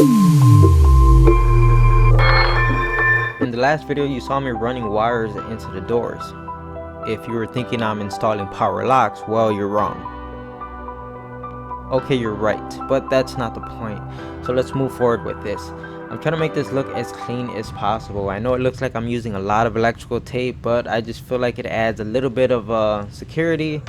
In the last video you saw me running wires into the doors. If you were thinking I'm installing power locks, well, you're wrong. Okay, you're right, but that's not the point. So let's move forward with this. I'm trying to make this look as clean as possible. I know it looks like I'm using a lot of electrical tape, but I just feel like it adds a little bit of security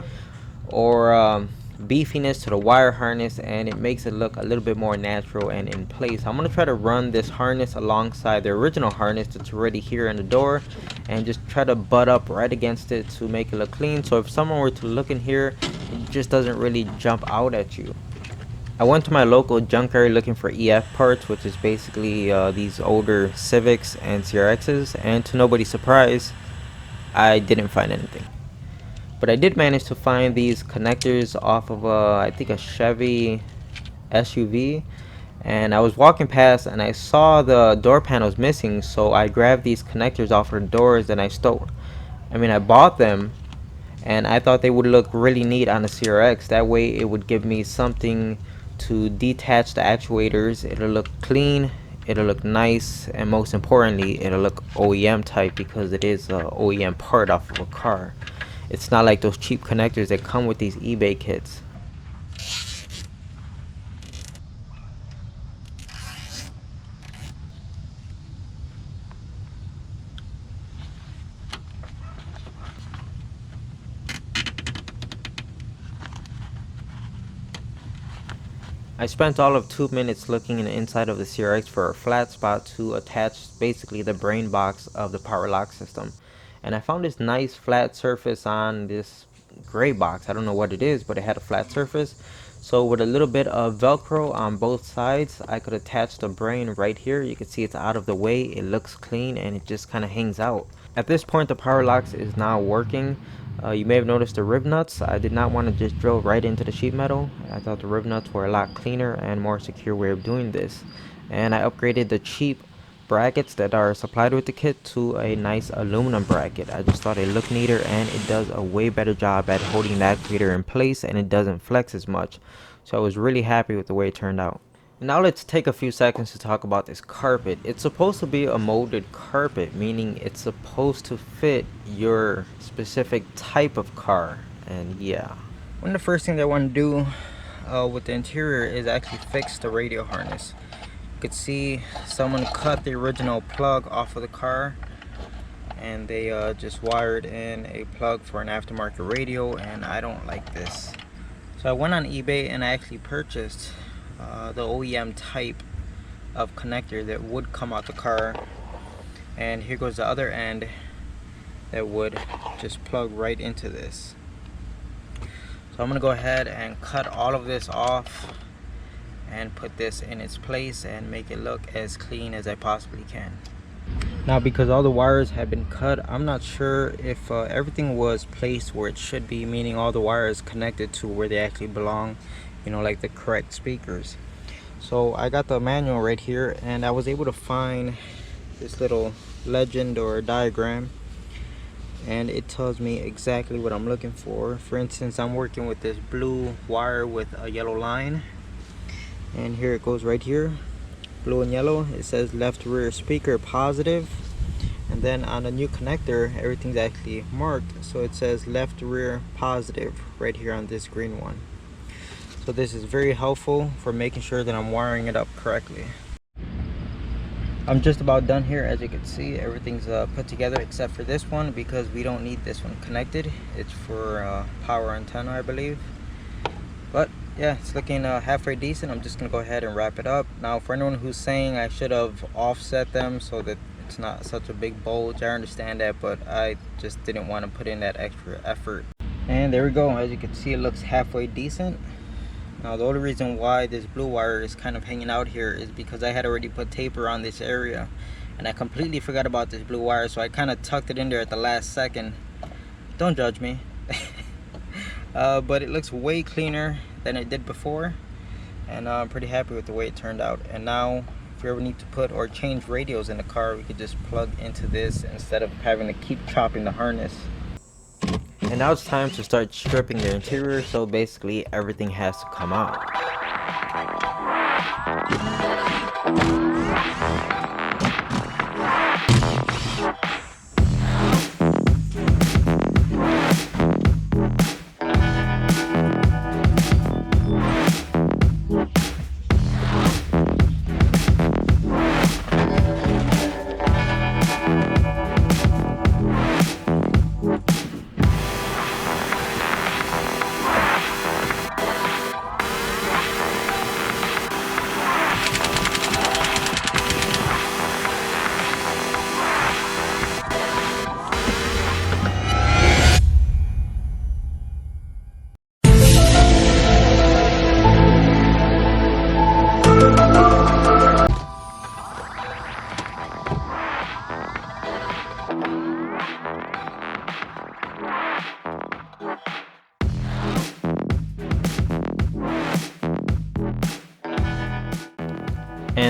or beefiness to the wire harness, and it makes it look a little bit more natural and in place. I'm going to try to run this harness alongside the original harness that's already here in the door and just try to butt up right against it to make it look clean, so if someone were to look in here, it just doesn't really jump out at you. I went to my local junkyard looking for EF parts, which is basically these older Civics and CRXs, and to nobody's surprise, I didn't find anything. But I did manage to find these connectors off of I think a Chevy SUV, and I was walking past and I saw the door panels missing, so I grabbed these connectors off of the doors and I bought them, and I thought they would look really neat on a CRX. That way it would give me something to detach the actuators. It'll look clean, it'll look nice, and most importantly it'll look OEM type, because it is a OEM part off of a car. It's not like those cheap connectors that come with these eBay kits. I spent all of 2 minutes looking in the inside of the CRX for a flat spot to attach basically the brain box of the power lock system. And I found this nice flat surface on this gray box. I don't know what it is, but it had a flat surface. So with a little bit of Velcro on both sides, I could attach the brain right here. You can see it's out of the way, it looks clean, and it just kind of hangs out. At this point the power locks is now working. You may have noticed the rib nuts. I did not want to just drill right into the sheet metal. I thought the rib nuts were a lot cleaner and more secure way of doing this. And I upgraded the cheap brackets that are supplied with the kit to a nice aluminum bracket. I just thought it looked neater, and it does a way better job at holding the actuator in place, and it doesn't flex as much. So I was really happy with the way it turned out. Now let's take a few seconds to talk about this carpet. It's supposed to be a molded carpet, meaning it's supposed to fit your specific type of car. And yeah, one of the first things I want to do with the interior is actually fix the radio harness. You could see someone cut the original plug off of the car, and they just wired in a plug for an aftermarket radio, and I don't like this. So I went on eBay and I actually purchased the OEM type of connector that would come out the car, and here goes the other end that would just plug right into this. So I'm gonna go ahead and cut all of this off and put this in its place and make it look as clean as I possibly can. Now, because all the wires have been cut, I'm not sure if everything was placed where it should be, meaning all the wires connected to where they actually belong, you know, like the correct speakers. So I got the manual right here, and I was able to find this little legend or diagram, and it tells me exactly what I'm looking for. For instance, I'm working with this blue wire with a yellow line, and here it goes right here, blue and yellow. It says left rear speaker positive, and then on the new connector everything's actually marked, so it says left rear positive right here on this green one. So this is very helpful for making sure that I'm wiring it up correctly. I'm just about done here. As you can see, everything's put together except for this one, because we don't need this one connected. It's for power antenna, I believe. But yeah, it's looking halfway decent. I'm just gonna go ahead and wrap it up. Now, for anyone who's saying I should have offset them so that it's not such a big bulge, I understand that, but I just didn't want to put in that extra effort. And there we go. As you can see, it looks halfway decent. Now, the only reason why this blue wire is kind of hanging out here is because I had already put tape around this area, and I completely forgot about this blue wire, so I kind of tucked it in there at the last second. Don't judge me. But it looks way cleaner than it did before, and I'm pretty happy with the way it turned out. And now, if you ever need to put or change radios in the car, we could just plug into this instead of having to keep chopping the harness. And now it's time to start stripping the interior, so basically everything has to come out.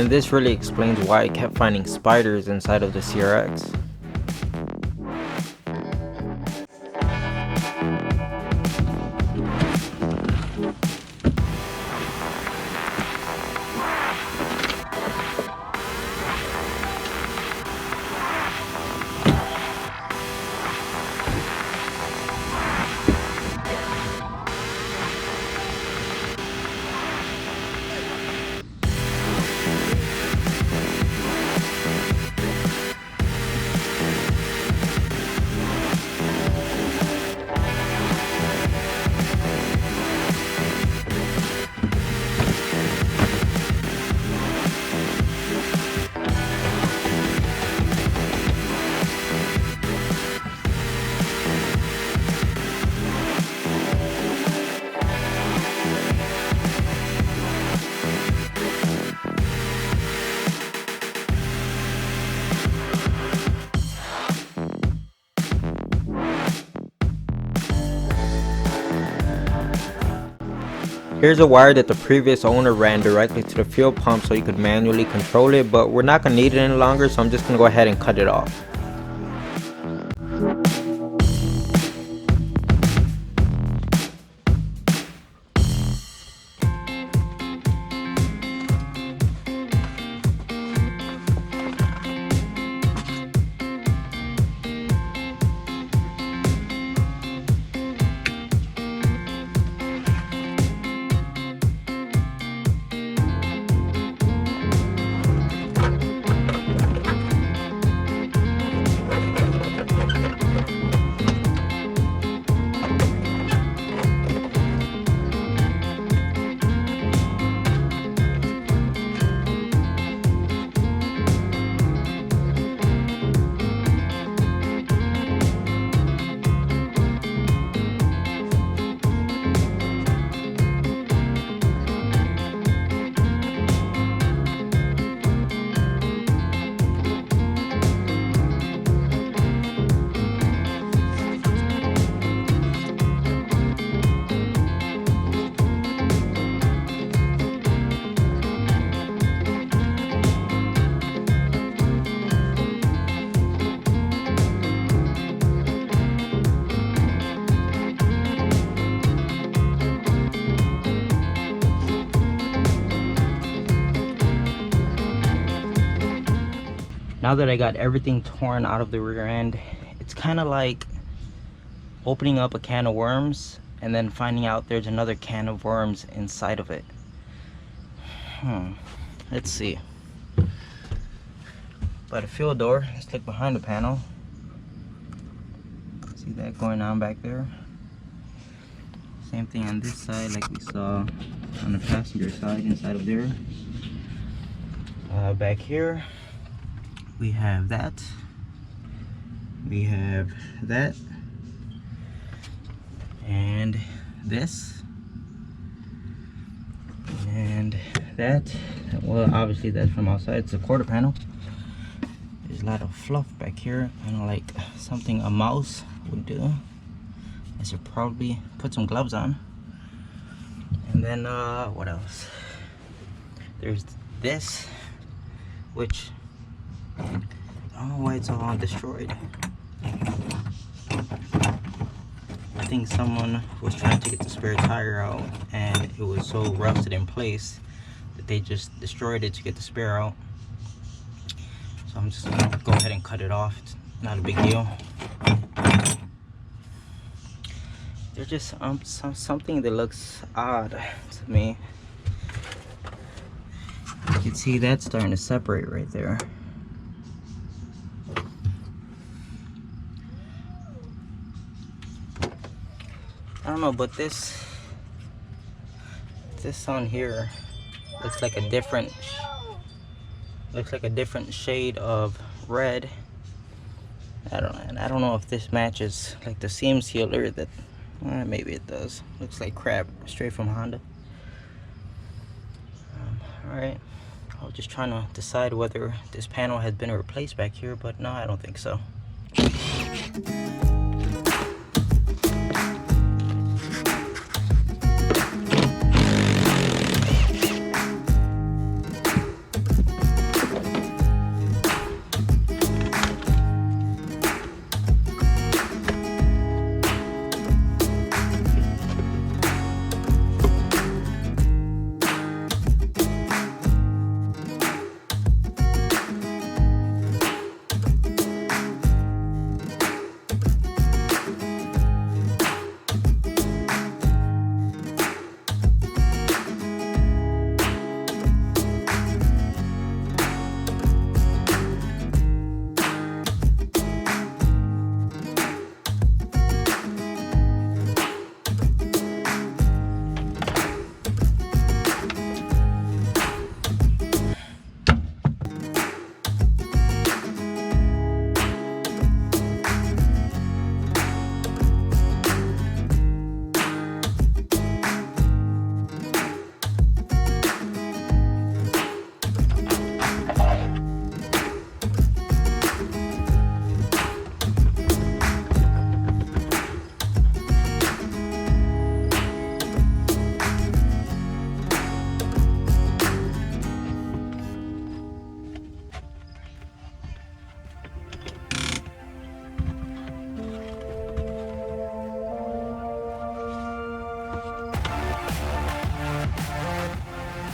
and this really explains why I kept finding spiders inside of the CRX. Here's a wire that the previous owner ran directly to the fuel pump so you could manually control it, but we're not going to need it any longer, so I'm just going to go ahead and cut it off. Now that I got everything torn out of the rear end, it's kind of like opening up a can of worms and then finding out there's another can of worms inside of it. Let's see. By the fuel door, let's look behind the panel. See that going on back there? Same thing on this side like we saw on the passenger side inside of there. Back here we have that, we have that, and this, and that. Well, obviously that's from outside. It's a quarter panel. There's a lot of fluff back here, kind of like something a mouse would do. I should probably put some gloves on. And then what else? There's this, which I don't know why it's all destroyed. I think someone was trying to get the spare tire out and it was so rusted in place that they just destroyed it to get the spare out. So I'm just gonna go ahead and cut it off. It's not a big deal. There's just something that looks odd to me. You can see that's starting to separate right there. I don't know, but this on here looks like a different shade of red. I don't know if this matches like the seam sealer that maybe it does. Looks like crap straight from Honda. All right, I was just trying to decide whether this panel has been replaced back here, but no, I don't think so.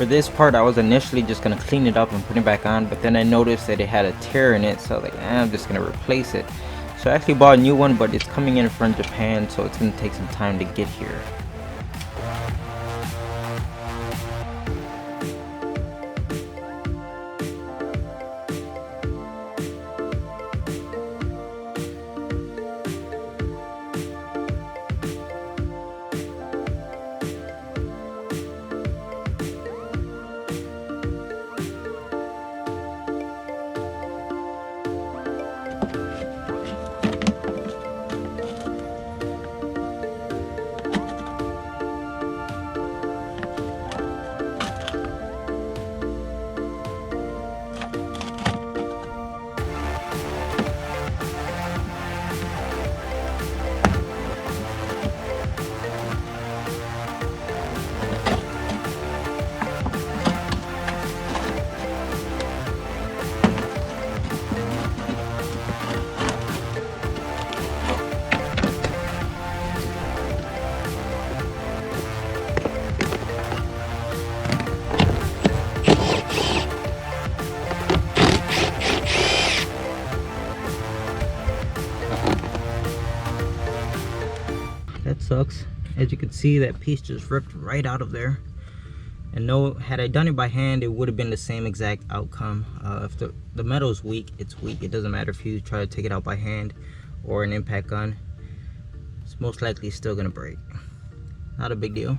For this part, I was initially just gonna clean it up and put it back on, but then I noticed that it had a tear in it, so I was like, I'm just gonna replace it. So I actually bought a new one, but it's coming in from Japan, so it's gonna take some time to get here. That sucks. As you can see, that piece just ripped right out of there. And no, had I done it by hand, it would have been the same exact outcome. If the metal is weak, it's weak. It doesn't matter if you try to take it out by hand or an impact gun. It's most likely still gonna break. Not a big deal.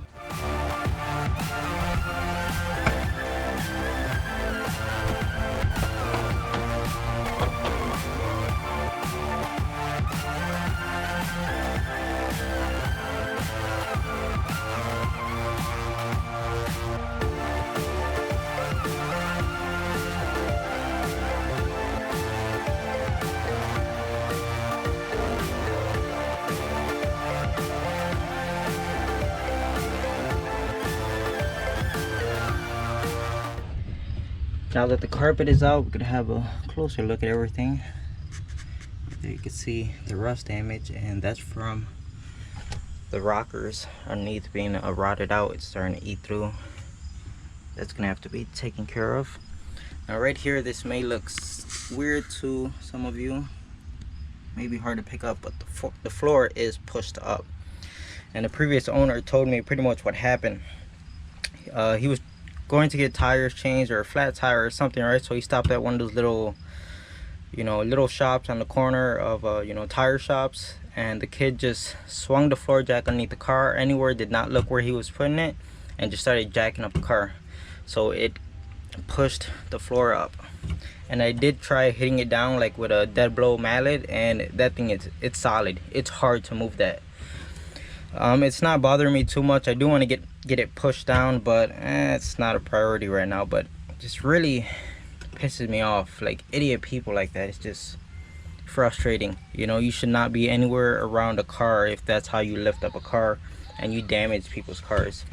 Now that the carpet is out, we're gonna have a closer look at everything. There you can see the rust damage, and that's from the rockers underneath being rotted out. It's starting to eat through. That's gonna have to be taken care of. Now right here, this may look weird to some of you, maybe hard to pick up, but the floor is pushed up. And the previous owner told me pretty much what happened. He was going to get tires changed, or a flat tire or something, right? So he stopped at one of those little, little shops on the corner of tire shops, and the kid just swung the floor jack underneath the car anywhere, did not look where he was putting it, and just started jacking up the car. So it pushed the floor up. And I did try hitting it down like with a dead blow mallet, and that thing it's solid. It's hard to move that. It's not bothering me too much. I do want to get it pushed down, but it's not a priority right now. But it just really pisses me off. Like, idiot people like that. It's just frustrating. You should not be anywhere around a car if that's how you lift up a car and you damage people's cars.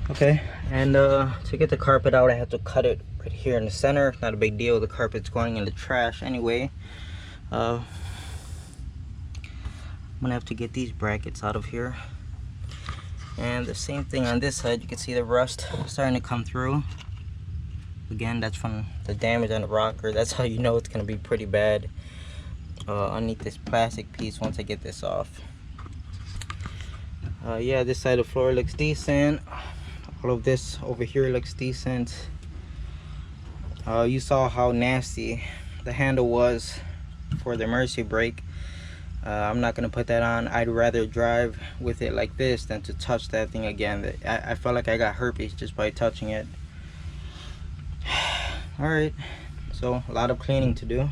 Okay, and to get the carpet out, I have to cut it right here in the center. Not a big deal. The carpet's going in the trash anyway. I'm gonna have to get these brackets out of here. And the same thing on this side. You can see the rust starting to come through. Again, that's from the damage on the rocker. That's how you know it's gonna be pretty bad underneath this plastic piece once I get this off. Yeah, this side of the floor looks decent. All of this over here looks decent. You saw how nasty the handle was for the emergency brake. I'm not gonna put that on. I'd rather drive with it like this than to touch that thing again. I felt like I got herpes just by touching it. All right, so a lot of cleaning to do.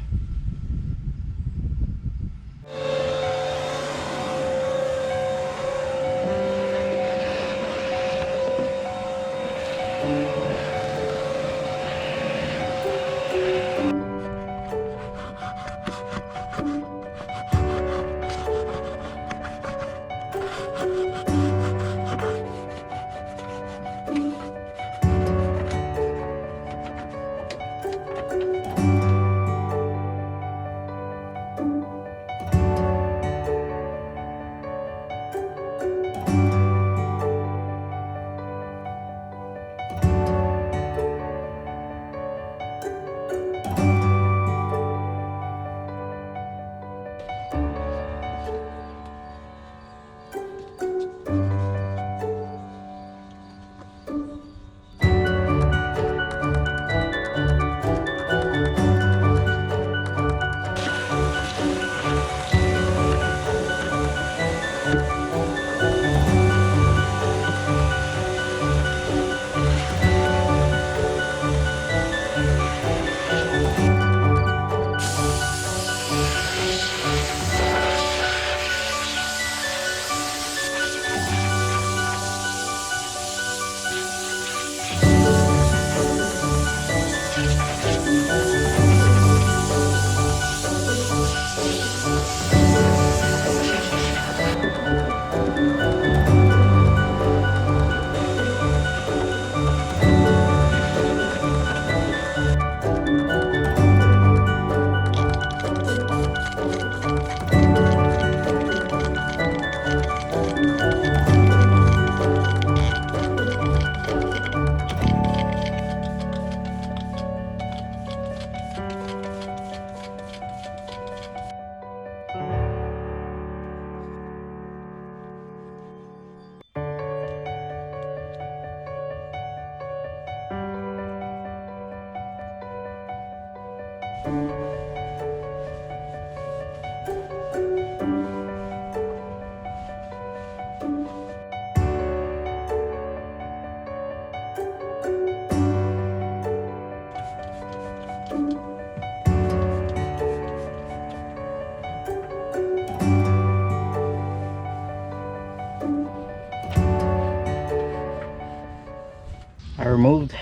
I removed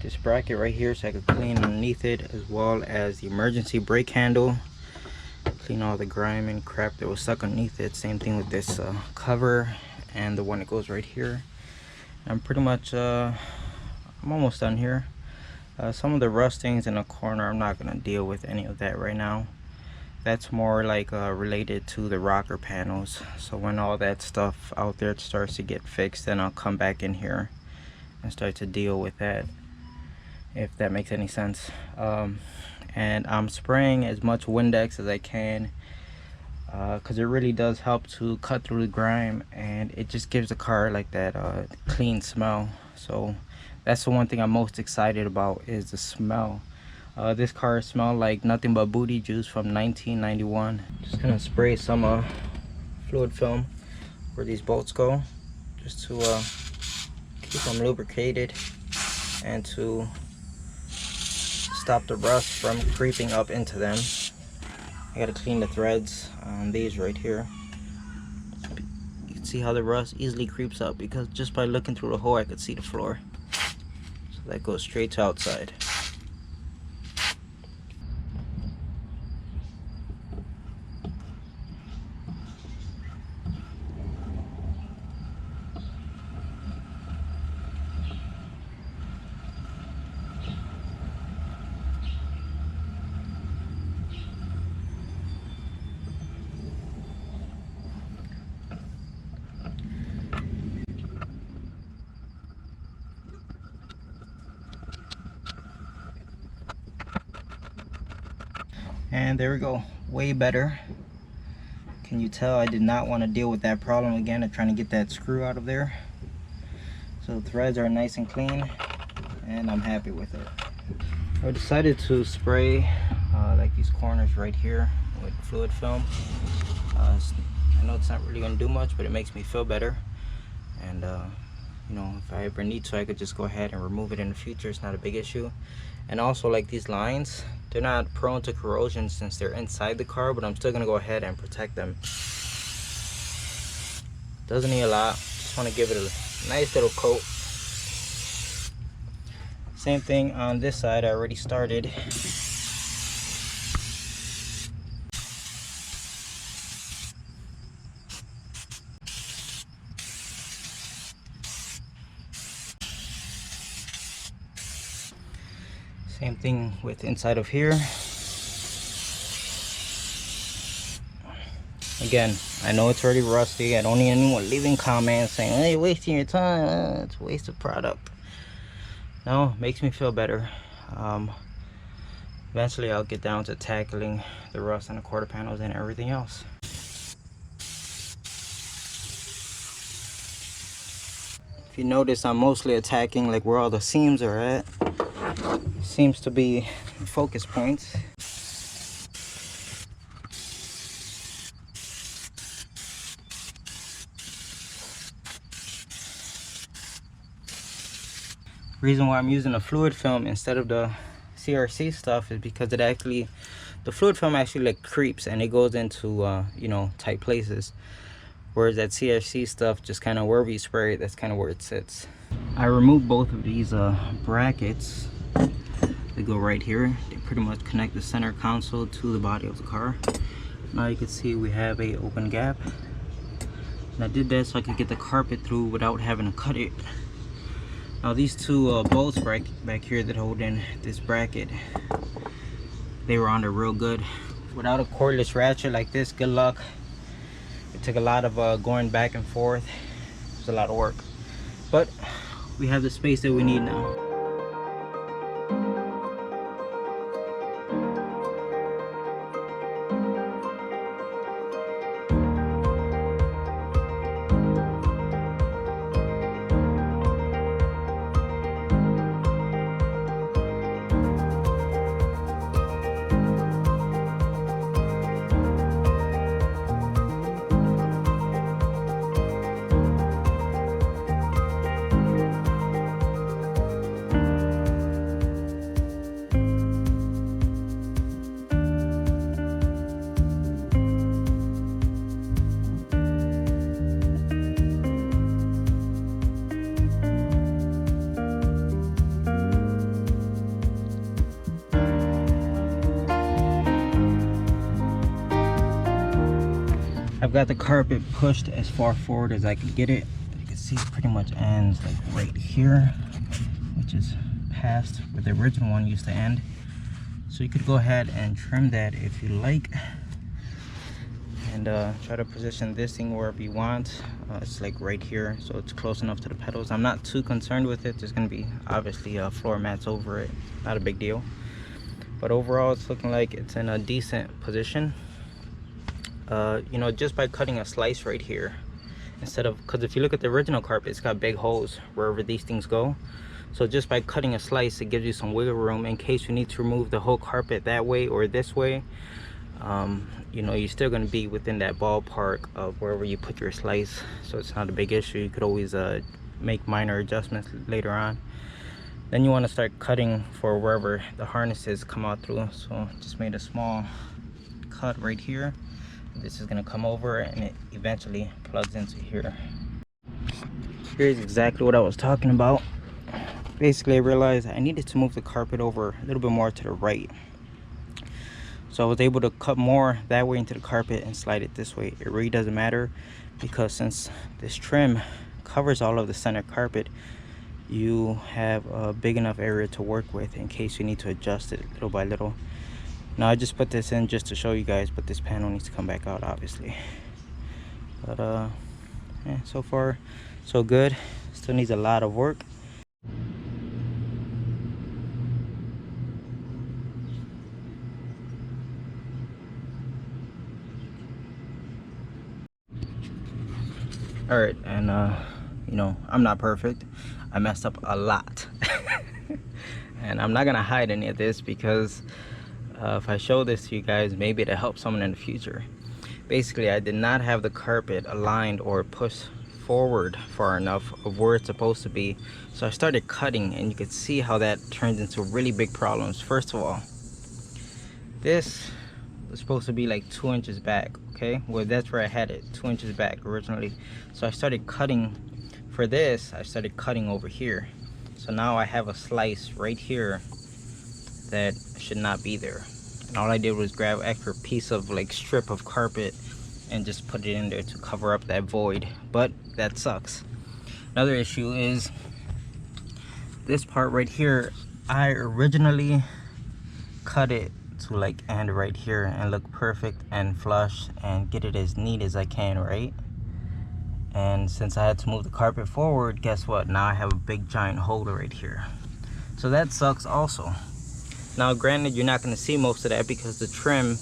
this bracket right here so I could clean underneath it, as well as the emergency brake handle, clean all the grime and crap that was stuck underneath it. Same thing with this cover and the one that goes right here. I'm pretty much I'm almost done here. Some of the rustings in the corner, I'm not going to deal with any of that right now. That's more like related to the rocker panels. So when all that stuff out there starts to get fixed, then I'll come back in here and start to deal with that, if that makes any sense. And I'm spraying as much Windex as I can, because it really does help to cut through the grime, and it just gives the car like that clean smell. So that's the one thing I'm most excited about, is the smell. This car smells like nothing but booty juice from 1991. Just gonna spray some fluid film where these bolts go, just to keep them lubricated and to stop the rust from creeping up into them. I gotta clean the threads on these right here. You can see how the rust easily creeps up, because just by looking through the hole I could see the floor. So that goes straight to outside. And there we go, way better. Can you tell I did not want to deal with that problem again of trying to get that screw out of there? So the threads are nice and clean, and I'm happy with it. I decided to spray like these corners right here with fluid film. I know it's not really going to do much, but it makes me feel better. And you know, if I ever need to, I could just go ahead and remove it in the future. It's not a big issue. And also, like, these lines, they're not prone to corrosion since they're inside the car, but I'm still gonna go ahead and protect them. Doesn't need a lot, just want to give it a nice little coat. Same thing on this side, I already started. Same thing with inside of here. Again, I know it's already rusty. I don't need anyone leaving comments saying, hey, you're wasting your time. It's a waste of product. No, it makes me feel better. Eventually I'll get down to tackling the rust on the quarter panels and everything else. If you notice, I'm mostly attacking like where all the seams are at. Seems to be focus points. Reason why I'm using a fluid film instead of the CRC stuff is because it actually, the fluid film actually like creeps and it goes into you know, tight places, whereas that CRC stuff just kind of wherever you spray it, that's kind of where it sits. I removed both of these brackets. They go right here. They pretty much connect the center console to the body of the car. Now you can see we have a open gap, and I did that so I could get the carpet through without having to cut it. Now these two bolts back here that hold in this bracket, they were on there real good. Without a cordless ratchet like this, good luck. It took a lot of going back and forth. It was a lot of work, but we have the space that we need now. I've got the carpet pushed as far forward as I can get it. You can see it pretty much ends like right here, which is past where the original one used to end. So you could go ahead and trim that if you like, and try to position this thing wherever you want. It's like right here, so it's close enough to the pedals. I'm not too concerned with it. There's going to be obviously floor mats over it, not a big deal, but overall it's looking like it's in a decent position. You know, just by cutting a slice right here, instead of, because if you look at the original carpet, it's got big holes wherever these things go. So just by cutting a slice, it gives you some wiggle room in case you need to remove the whole carpet that way or this way. You know, you're still going to be within that ballpark of wherever you put your slice, so it's not a big issue. You could always make minor adjustments later on. Then you want to start cutting for wherever the harnesses come out through. So just made a small cut right here. This is going to come over and it eventually plugs into here. Here's exactly what I was talking about. Basically, I realized I needed to move the carpet over a little bit more to the right. So I was able to cut more that way into the carpet and slide it this way. It really doesn't matter, because since this trim covers all of the center carpet, you have a big enough area to work with in case you need to adjust it little by little. Now I just put this in just to show you guys, but this panel needs to come back out obviously. But yeah, so far so good. Still needs a lot of work. All right, and you know, I'm not perfect. I messed up a lot. And I'm not gonna hide any of this, because if I show this to you guys, maybe it'll help someone in the future. Basically, I did not have the carpet aligned or pushed forward far enough of where it's supposed to be. So I started cutting, and you could see how that turns into really big problems. First of all, this was supposed to be like 2 inches back, okay? Well, that's where I had it, 2 inches back originally. So I started cutting for this. I started cutting over here. So now I have a slice right here that should not be there. And all I did was grab an extra piece of like strip of carpet and just put it in there to cover up that void. But that sucks. Another issue is this part right here. I originally cut it to like end right here and look perfect and flush and get it as neat as I can, right? And since I had to move the carpet forward, guess what? Now I have a big giant hole right here. So that sucks also. Now granted, you're not going to see most of that because the trim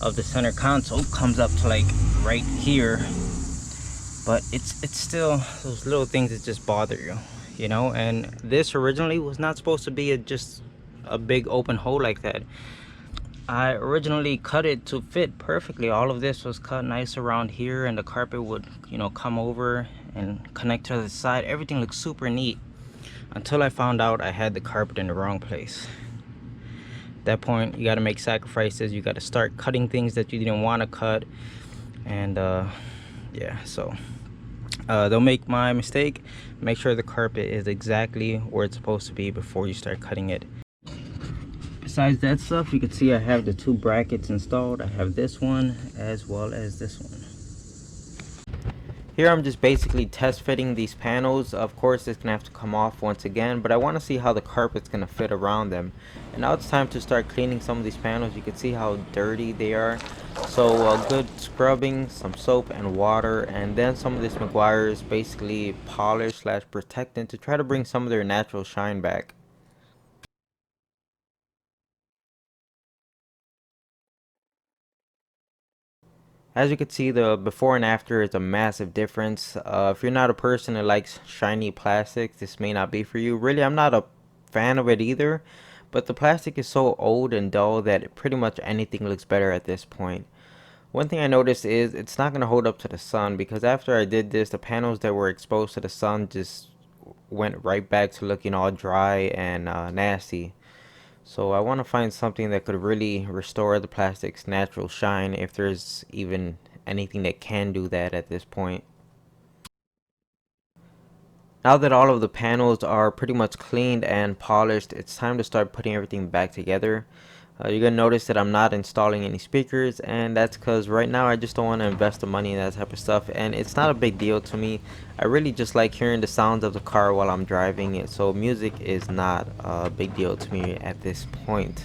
of the center console comes up to like right here, but it's still those little things that just bother you, you know. And this originally was not supposed to be just a big open hole like that. I originally cut it to fit perfectly. All of this was cut nice around here, and the carpet would, you know, come over and connect to the side. Everything looked super neat until I found out I had the carpet in the wrong place. At that point, you got to make sacrifices. You got to start cutting things that you didn't want to cut. And yeah, so don't make my mistake. Make sure the carpet is exactly where it's supposed to be before you start cutting it. Besides that stuff, you can see I have the 2 brackets installed. I have this one as well as this one. Here I'm just basically test fitting these panels. Of course, it's gonna have to come off once again, but I want to see how the carpet's gonna fit around them. And now it's time to start cleaning some of these panels. You can see how dirty they are. So good scrubbing, some soap and water, and then some of this Meguiar's basically polish / protectant to try to bring some of their natural shine back. As you can see, the before and after is a massive difference. If you're not a person that likes shiny plastics, this may not be for you. Really, I'm not a fan of it either, but the plastic is so old and dull that pretty much anything looks better at this point. One thing I noticed is it's not going to hold up to the sun, because after I did this, the panels that were exposed to the sun just went right back to looking all dry and nasty. So I want to find something that could really restore the plastic's natural shine, if there's even anything that can do that at this point. Now that all of the panels are pretty much cleaned and polished, it's time to start putting everything back together. You're gonna notice that I'm not installing any speakers, and that's because right now I just don't want to invest the money in that type of stuff, and it's not a big deal to me. I really just like hearing the sounds of the car while I'm driving it, so music is not a big deal to me at this point.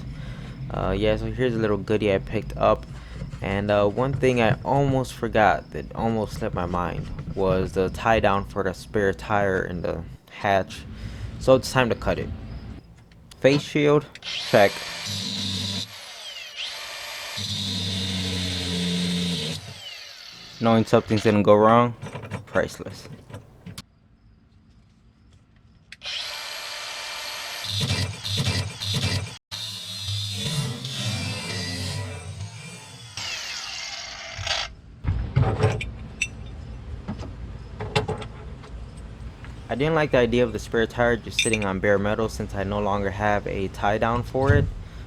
Yeah, so here's a little goodie I picked up, and one thing I almost forgot that almost slipped my mind was the tie down for the spare tire in the hatch, so it's time to cut it. Face shield, check. Knowing something's gonna go wrong, priceless. I didn't like the idea of the spare tire just sitting on bare metal since I no longer have a tie down for it.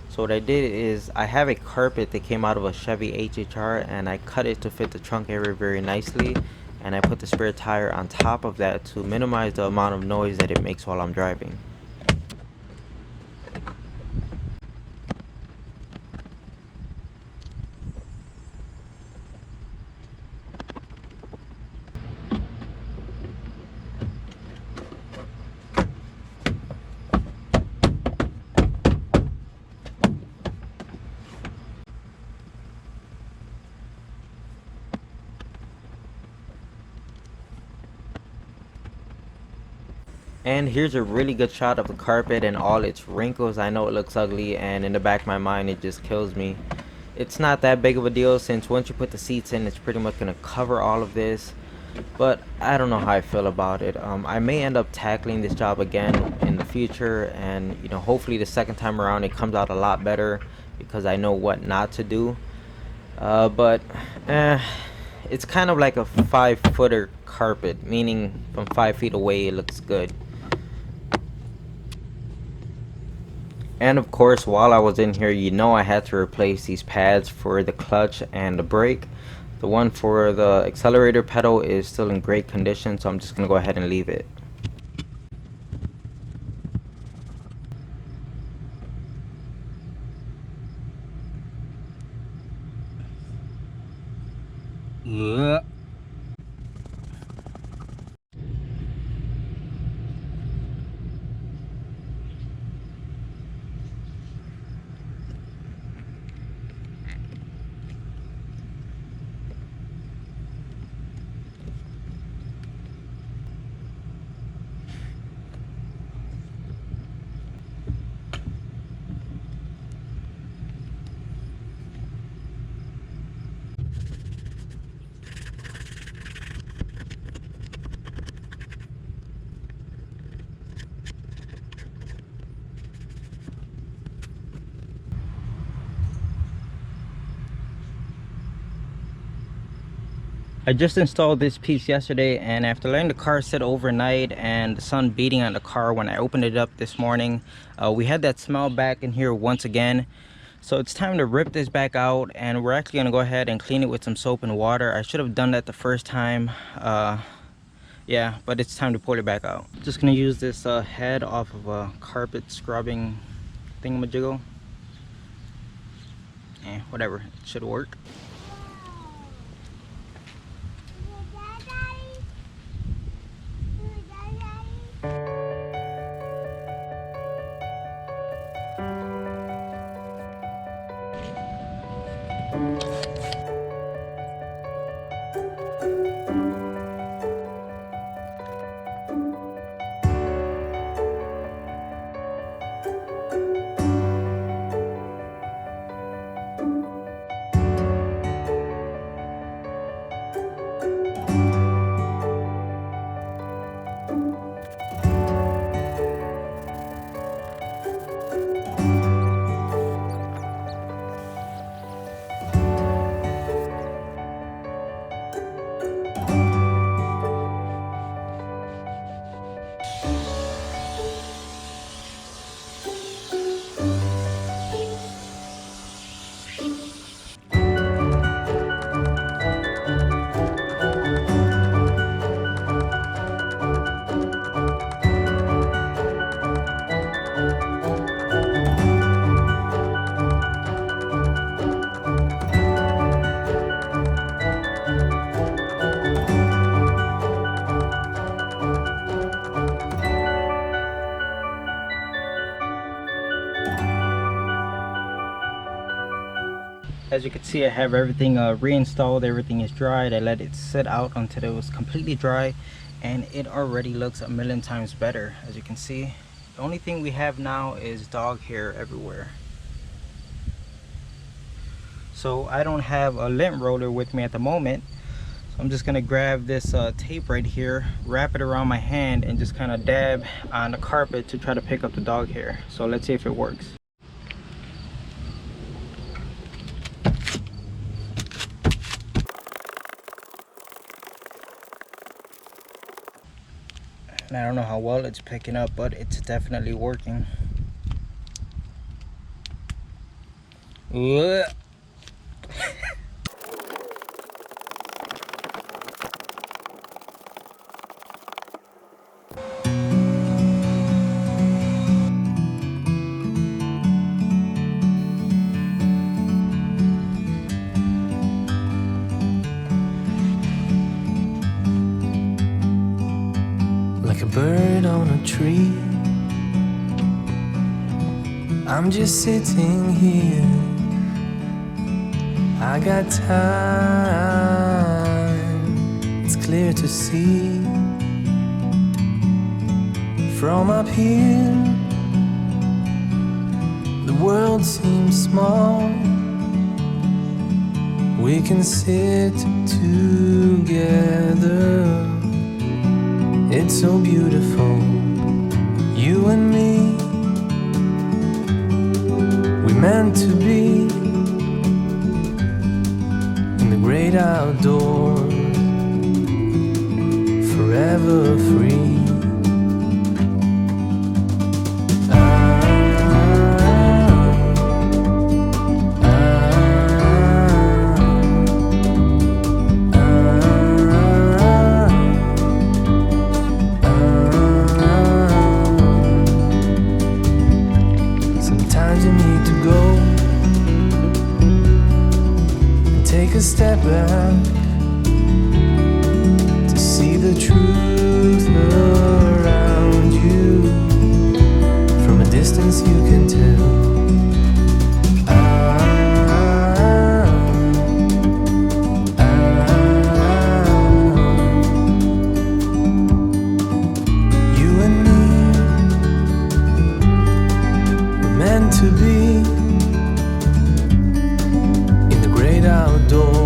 So what I did is I have a carpet that came out of a Chevy HHR, and I cut it to fit the trunk area very nicely, and I put the spare tire on top of that to minimize the amount of noise that it makes while I'm driving. And here's a really good shot of the carpet and all its wrinkles. I know it looks ugly, and in the back of my mind it just kills me. It's not that big of a deal since once you put the seats in, it's pretty much going to cover all of this. But I don't know how I feel about it. I may end up tackling this job again in the future, and hopefully the second time around it comes out a lot better because I know what not to do. But it's kind of like a 5-footer carpet, meaning from 5 feet away it looks good. And of course, while I was in here, I had to replace these pads for the clutch and the brake. The one for the accelerator pedal is still in great condition, so I'm just gonna go ahead and leave it. I just installed this piece yesterday, and after letting the car sit overnight and the sun beating on the car when I opened it up this morning, we had that smell back in here once again. So it's time to rip this back out, and we're actually going to go ahead and clean it with some soap and water. I should have done that the first time. Yeah, but it's time to pull it back out. Just going to use this head off of a carpet scrubbing thingamajiggle. Whatever, it should work. As you can see, I have everything reinstalled. Everything is dried. I let it sit out until it was completely dry, and it already looks a million times better. As you can see, the only thing we have now is dog hair everywhere. So I don't have a lint roller with me at the moment, so I'm just gonna grab this tape right here, wrap it around my hand, and just kind of dab on the carpet to try to pick up the dog hair. So let's see if it works. And I don't know how well it's picking up, but it's definitely working. Ugh. Like a bird on a tree, I'm just sitting here. I got time, it's clear to see. From up here, the world seems small. We can sit together. It's so beautiful, you and me. We meant to be in the great outdoors, forever free. Sometimes you need to go and take a step back to see the truth around you. From a distance you can tell. You and me were meant to be in the great outdoors.